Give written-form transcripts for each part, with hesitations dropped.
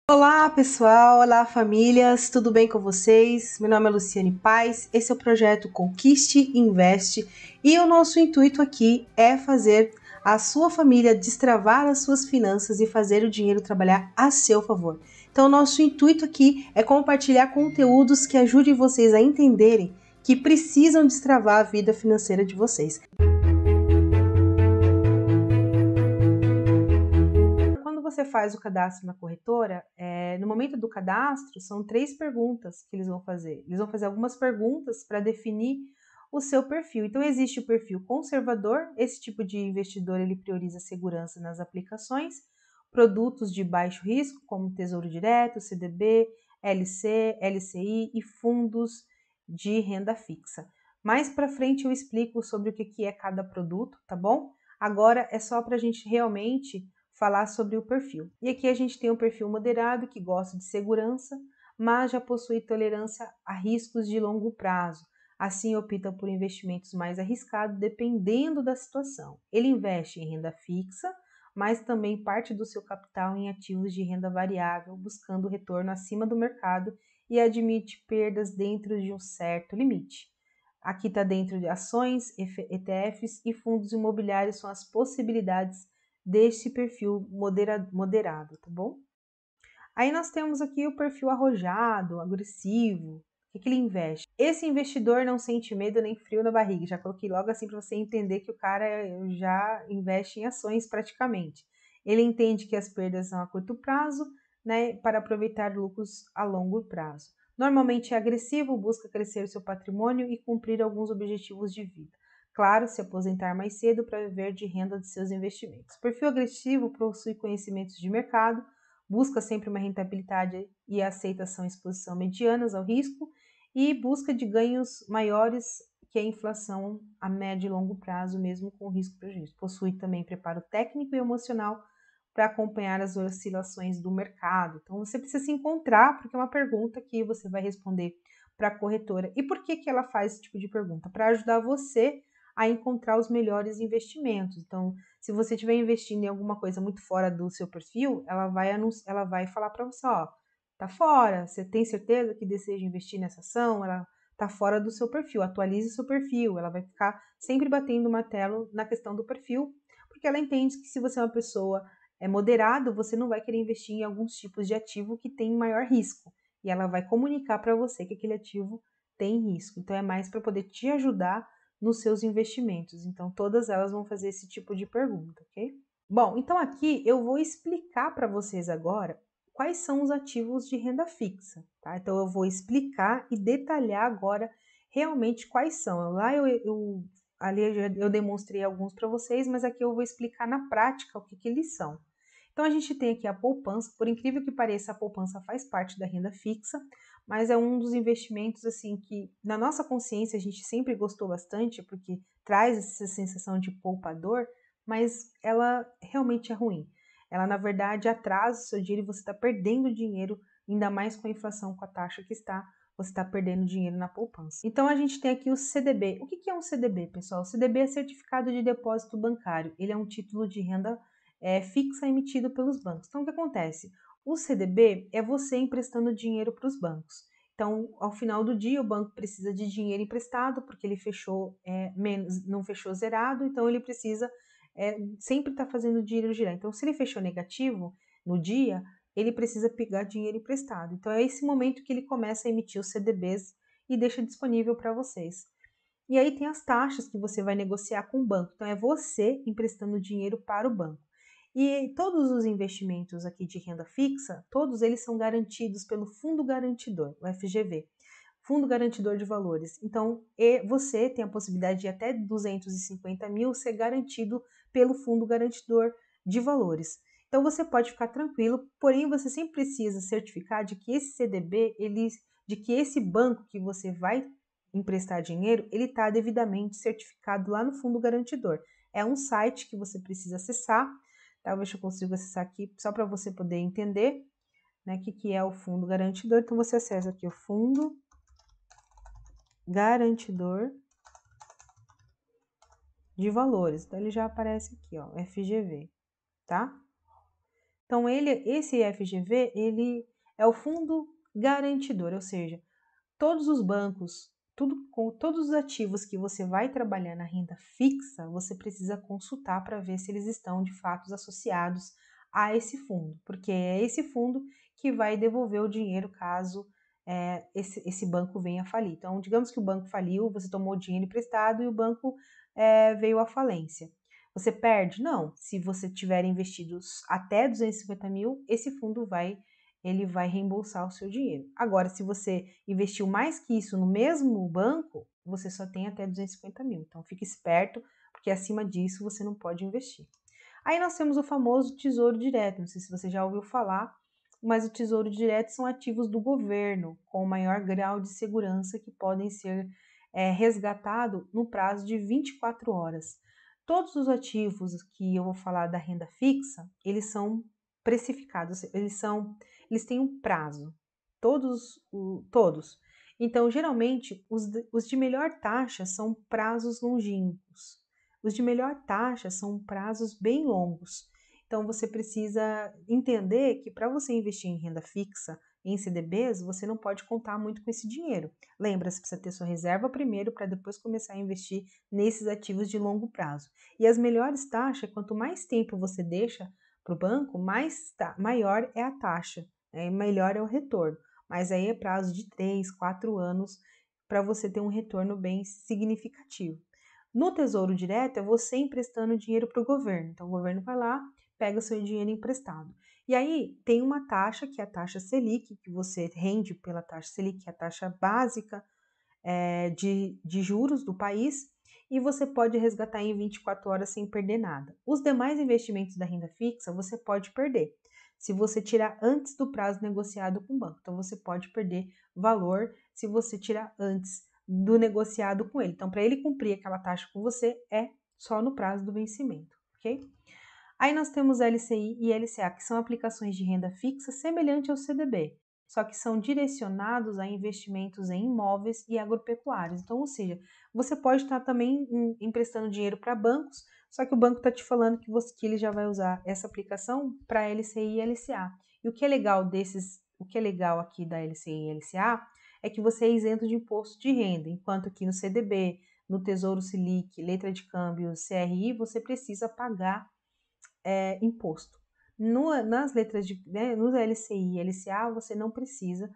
Olá pessoal, olá famílias, tudo bem com vocês? Meu nome é Luciane Paz, esse é o projeto Conquiste Investe e o nosso intuito aqui é fazer a sua família destravar as suas finanças e fazer o dinheiro trabalhar a seu favor. Então, o nosso intuito aqui é compartilhar conteúdos que ajudem vocês a entenderem que precisam destravar a vida financeira de vocês. Quando você faz o cadastro na corretora, no momento do cadastro, são 3 perguntas que eles vão fazer. Eles vão fazer algumas perguntas para definir o seu perfil. Então, existe o perfil conservador, esse tipo de investidor ele prioriza segurança nas aplicações, produtos de baixo risco, como Tesouro Direto, CDB, LC, LCI e fundos de renda fixa. Mais para frente eu explico sobre o que é cada produto, tá bom? Agora é só para a gente realmente falar sobre o perfil. E aqui a gente tem um perfil moderado que gosta de segurança, mas já possui tolerância a riscos de longo prazo. Assim, opta por investimentos mais arriscados dependendo da situação. Ele investe em renda fixa, mas também parte do seu capital em ativos de renda variável, buscando retorno acima do mercado e admite perdas dentro de um certo limite. Aqui está dentro de ações, ETFs e fundos imobiliários são as possibilidades deste perfil moderado, tá bom? Aí nós temos aqui o perfil arrojado, agressivo, o que ele investe? Esse investidor não sente medo nem frio na barriga, já coloquei logo assim para você entender que o cara já investe em ações praticamente. Ele entende que as perdas são a curto prazo, né, para aproveitar lucros a longo prazo. Normalmente é agressivo, busca crescer seu patrimônio e cumprir alguns objetivos de vida. Claro, se aposentar mais cedo para viver de renda de seus investimentos. O perfil agressivo possui conhecimentos de mercado, busca sempre uma rentabilidade e aceitação e exposição medianas ao risco e busca de ganhos maiores que a inflação a médio e longo prazo, mesmo com risco e prejuízo. Possui também preparo técnico e emocional para acompanhar as oscilações do mercado. Então, você precisa se encontrar, porque é uma pergunta que você vai responder para a corretora. E por que ela faz esse tipo de pergunta? Para ajudar você a encontrar os melhores investimentos. Então, se você estiver investindo em alguma coisa muito fora do seu perfil, ela vai falar para você, ó, tá fora, você tem certeza que deseja investir nessa ação? Ela tá fora do seu perfil, atualize seu perfil. Ela vai ficar sempre batendo o martelo na questão do perfil, porque ela entende que se você é uma pessoa moderada, você não vai querer investir em alguns tipos de ativo que tem maior risco. E ela vai comunicar para você que aquele ativo tem risco. Então, é mais para poder te ajudar nos seus investimentos. Então, todas elas vão fazer esse tipo de pergunta, ok? Bom, então aqui eu vou explicar para vocês agora quais são os ativos de renda fixa, tá? Então, eu vou explicar e detalhar agora realmente quais são. Lá ali eu demonstrei alguns para vocês, mas aqui eu vou explicar na prática o que eles são. Então, a gente tem aqui a poupança. Por incrível que pareça, a poupança faz parte da renda fixa, mas é um dos investimentos assim que na nossa consciência a gente sempre gostou bastante, porque traz essa sensação de poupador, mas ela realmente é ruim. Ela, na verdade, atrasa o seu dinheiro e você está perdendo dinheiro, ainda mais com a inflação, com a taxa que está, você está perdendo dinheiro na poupança. Então, a gente tem aqui o CDB. O que é um CDB, pessoal? O CDB é Certificado de Depósito Bancário. Ele é um título de renda fixa emitido pelos bancos. Então, o que acontece? O CDB é você emprestando dinheiro para os bancos. Então, ao final do dia, o banco precisa de dinheiro emprestado, porque ele fechou menos, não fechou zerado, então ele precisa sempre estar fazendo dinheiro girar. Então, se ele fechou negativo no dia, ele precisa pegar dinheiro emprestado. Então, é esse momento que ele começa a emitir os CDBs e deixa disponível para vocês. E aí tem as taxas que você vai negociar com o banco. Então, é você emprestando dinheiro para o banco. E todos os investimentos aqui de renda fixa, todos eles são garantidos pelo Fundo Garantidor, o FGV, Fundo Garantidor de Valores. Então, você tem a possibilidade de até 250 mil ser garantido pelo Fundo Garantidor de Valores. Então, você pode ficar tranquilo, porém, você sempre precisa certificar de que esse CDB, de que esse banco que você vai emprestar dinheiro, ele está devidamente certificado lá no Fundo Garantidor. É um site que você precisa acessar. Talvez eu consiga acessar aqui só para você poder entender, né, o que é o Fundo Garantidor. Então, você acessa aqui o Fundo Garantidor de Valores. Então, ele já aparece aqui, ó, FGV, tá? Então, esse FGV, ele é o fundo garantidor, ou seja, todos os bancos, com todos os ativos que você vai trabalhar na renda fixa, você precisa consultar para ver se eles estão de fato associados a esse fundo, porque é esse fundo que vai devolver o dinheiro caso esse banco venha a falir. Então, digamos que o banco faliu, você tomou dinheiro emprestado e o banco veio à falência. Você perde? Não. Se você tiver investidos até 250 mil, esse fundo ele vai reembolsar o seu dinheiro. Agora, se você investiu mais que isso no mesmo banco, você só tem até 250 mil. Então, fique esperto, porque acima disso você não pode investir. Aí nós temos o famoso Tesouro Direto. Não sei se você já ouviu falar, mas o Tesouro Direto são ativos do governo, com maior grau de segurança que podem ser resgatados no prazo de 24 horas. Todos os ativos que eu vou falar da renda fixa, eles são precificados, eles têm um prazo, todos. Então, geralmente, os de melhor taxa são prazos longínquos. Os de melhor taxa são prazos bem longos. Então, você precisa entender que para você investir em renda fixa, em CDBs, você não pode contar muito com esse dinheiro. Lembra, você precisa ter sua reserva primeiro para depois começar a investir nesses ativos de longo prazo. E as melhores taxas, quanto mais tempo você deixa para o banco, maior é a taxa, né? Melhor é o retorno. Mas aí é prazo de 3, 4 anos para você ter um retorno bem significativo. No Tesouro Direto, é você emprestando dinheiro para o governo. Então, o governo vai lá, pega seu dinheiro emprestado. E aí, tem uma taxa, que é a taxa Selic, que você rende pela taxa Selic, que é a taxa básica de juros do país, e você pode resgatar em 24 horas sem perder nada. Os demais investimentos da renda fixa, você pode perder, se você tirar antes do prazo negociado com o banco. Então, você pode perder valor se você tirar antes do negociado com ele. Então, para ele cumprir aquela taxa com você, é só no prazo do vencimento, ok? Aí nós temos LCI e LCA, que são aplicações de renda fixa semelhante ao CDB, só que são direcionados a investimentos em imóveis e agropecuários. Então, ou seja, você pode estar também emprestando dinheiro para bancos, só que o banco está te falando que ele já vai usar essa aplicação para LCI e LCA. E o que é legal aqui da LCI e LCA é que você é isento de imposto de renda, enquanto que no CDB, no Tesouro Selic, letra de câmbio, CRI, você precisa pagar imposto. Nas letras nos LCI e LCA, você não precisa,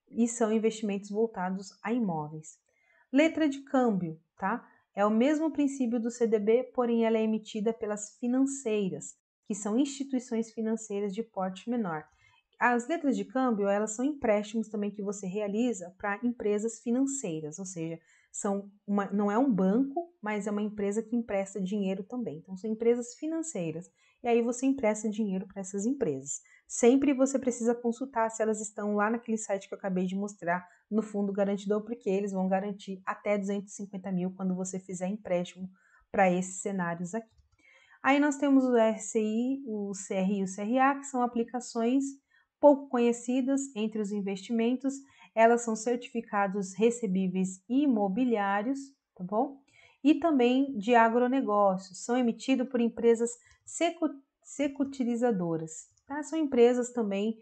e são investimentos voltados a imóveis. Letra de câmbio, tá? É o mesmo princípio do CDB, porém ela é emitida pelas financeiras, que são instituições financeiras de porte menor. As letras de câmbio, elas são empréstimos também que você realiza para empresas financeiras, ou seja, não é um banco, mas é uma empresa que empresta dinheiro também. Então, são empresas financeiras. E aí você empresta dinheiro para essas empresas. Sempre você precisa consultar se elas estão lá naquele site que eu acabei de mostrar no fundo garantidor, porque eles vão garantir até 250 mil quando você fizer empréstimo para esses cenários aqui. Aí nós temos o RCI, o CRI e o CRA, que são aplicações pouco conhecidas entre os investimentos. Elas são certificados recebíveis imobiliários, tá bom? E também de agronegócios. São emitidos por empresas securitizadoras, tá? São empresas também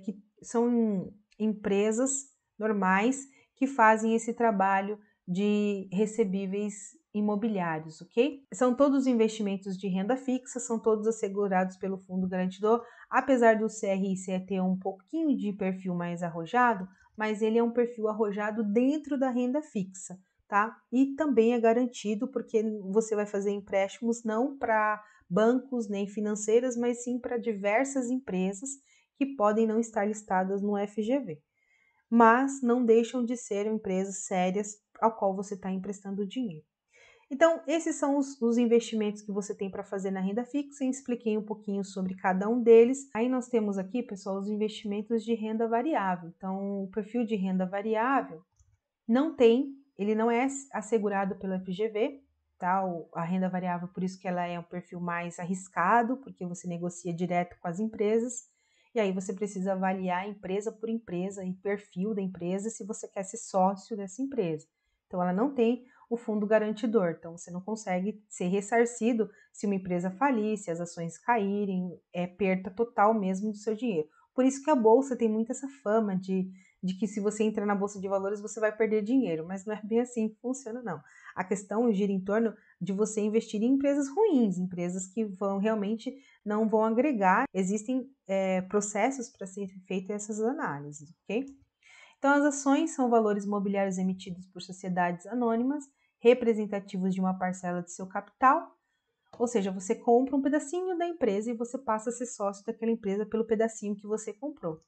que são empresas normais que fazem esse trabalho de recebíveis imobiliários, ok? São todos investimentos de renda fixa, são todos assegurados pelo Fundo Garantidor, apesar do CRI ter um pouquinho de perfil mais arrojado, mas ele é um perfil arrojado dentro da renda fixa, tá? E também é garantido porque você vai fazer empréstimos não para bancos nem financeiras, mas sim para diversas empresas que podem não estar listadas no FGV, mas não deixam de ser empresas sérias ao qual você está emprestando dinheiro. Então, esses são os investimentos que você tem para fazer na renda fixa. Eu expliquei um pouquinho sobre cada um deles. Aí nós temos aqui, pessoal, os investimentos de renda variável. Então, o perfil de renda variável ele não é assegurado pelo FGV, tá? A renda variável, por isso que ela é um perfil mais arriscado, porque você negocia direto com as empresas. E aí você precisa avaliar empresa por empresa e perfil da empresa se você quer ser sócio dessa empresa. Então, ela não tem o fundo garantidor. Então, você não consegue ser ressarcido se uma empresa falir, se as ações caírem, é perda total mesmo do seu dinheiro. Por isso que a bolsa tem muito essa fama de que se você entrar na bolsa de valores você vai perder dinheiro, mas não é bem assim que funciona, não. A questão gira em torno de você investir em empresas ruins, empresas que realmente não vão agregar. Existem processos para serem feitas essas análises, ok? Então, as ações são valores mobiliários emitidos por sociedades anônimas, representativos de uma parcela de seu capital, ou seja, você compra um pedacinho da empresa e você passa a ser sócio daquela empresa pelo pedacinho que você comprou.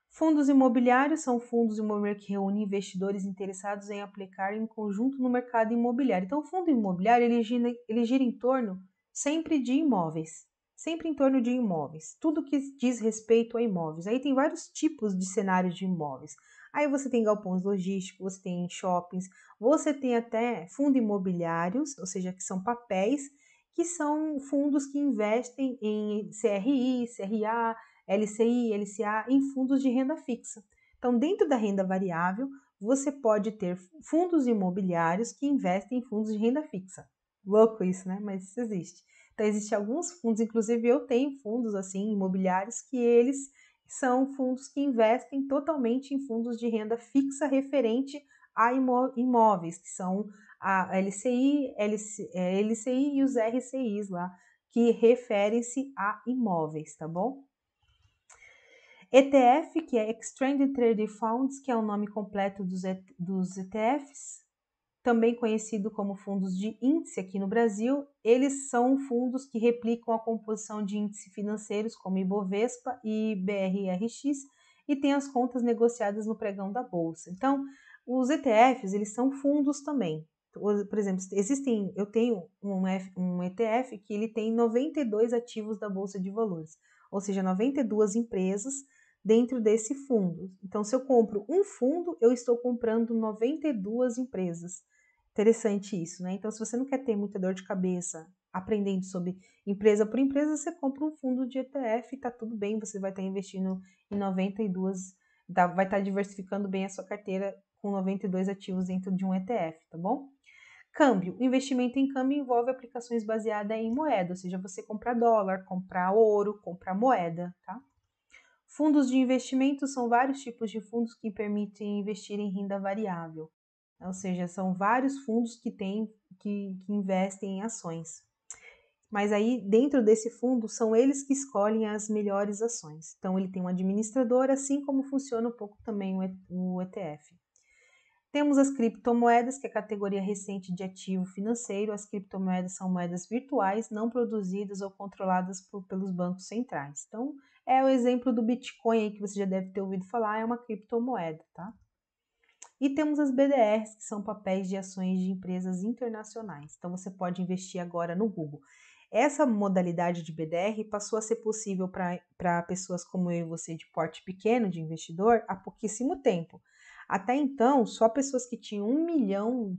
Fundos imobiliários são fundos imobiliários que reúnem investidores interessados em aplicar em conjunto no mercado imobiliário. Então, o fundo imobiliário ele gira em torno sempre de imóveis. Sempre em torno de imóveis, tudo que diz respeito a imóveis. Aí tem vários tipos de cenários de imóveis. Aí você tem galpões logísticos, você tem shoppings, você tem até fundos imobiliários, ou seja, que são papéis, que são fundos que investem em CRI, CRA, LCI, LCA, em fundos de renda fixa. Então, dentro da renda variável, você pode ter fundos imobiliários que investem em fundos de renda fixa. Louco isso, né? Mas isso existe. Então, existem alguns fundos, inclusive eu tenho fundos assim imobiliários que eles são fundos que investem totalmente em fundos de renda fixa referente a imóveis, que são a LCI, LCI e os RCIs lá, que referem-se a imóveis, tá bom? ETF, que é Exchange Traded Funds, que é o nome completo dos ETFs, também conhecido como fundos de índice aqui no Brasil. Eles são fundos que replicam a composição de índices financeiros como Ibovespa e BRRX e têm as contas negociadas no pregão da bolsa. Então, os ETFs, eles são fundos também. Por exemplo, eu tenho um ETF que ele tem 92 ativos da Bolsa de Valores, ou seja, 92 empresas dentro desse fundo. Então, se eu compro um fundo, eu estou comprando 92 empresas. Interessante isso, né? Então, se você não quer ter muita dor de cabeça aprendendo sobre empresa por empresa, você compra um fundo de ETF e tá tudo bem, você vai estar investindo em 92, vai estar diversificando bem a sua carteira com 92 ativos dentro de um ETF, tá bom? Câmbio. O investimento em câmbio envolve aplicações baseadas em moeda, ou seja, você comprar dólar, comprar ouro, comprar moeda, tá? Fundos de investimento são vários tipos de fundos que permitem investir em renda variável. Ou seja, são vários fundos que investem em ações. Mas aí, dentro desse fundo, são eles que escolhem as melhores ações. Então, ele tem um administrador, assim como funciona um pouco também o ETF. Temos as criptomoedas, que é a categoria recente de ativo financeiro. As criptomoedas são moedas virtuais, não produzidas ou controladas pelos bancos centrais. Então, é o exemplo do Bitcoin aí, que você já deve ter ouvido falar, é uma criptomoeda, tá? E temos as BDRs, que são papéis de ações de empresas internacionais. Então, você pode investir agora no Google. Essa modalidade de BDR passou a ser possível para pessoas como eu e você, de porte pequeno, de investidor, há pouquíssimo tempo. Até então, só pessoas que tinham R$1 milhão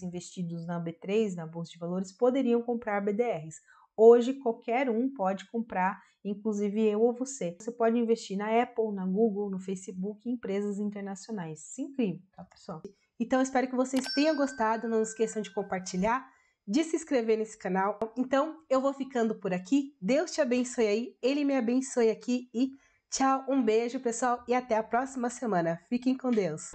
investidos na B3, na Bolsa de Valores, poderiam comprar BDRs. Hoje, qualquer um pode comprar, inclusive eu ou você. Você pode investir na Apple, na Google, no Facebook, em empresas internacionais. Isso é incrível, tá, pessoal? Então, eu espero que vocês tenham gostado. Não esqueçam de compartilhar, de se inscrever nesse canal. Então, eu vou ficando por aqui. Deus te abençoe aí, Ele me abençoe aqui e tchau, um beijo, pessoal, e até a próxima semana. Fiquem com Deus.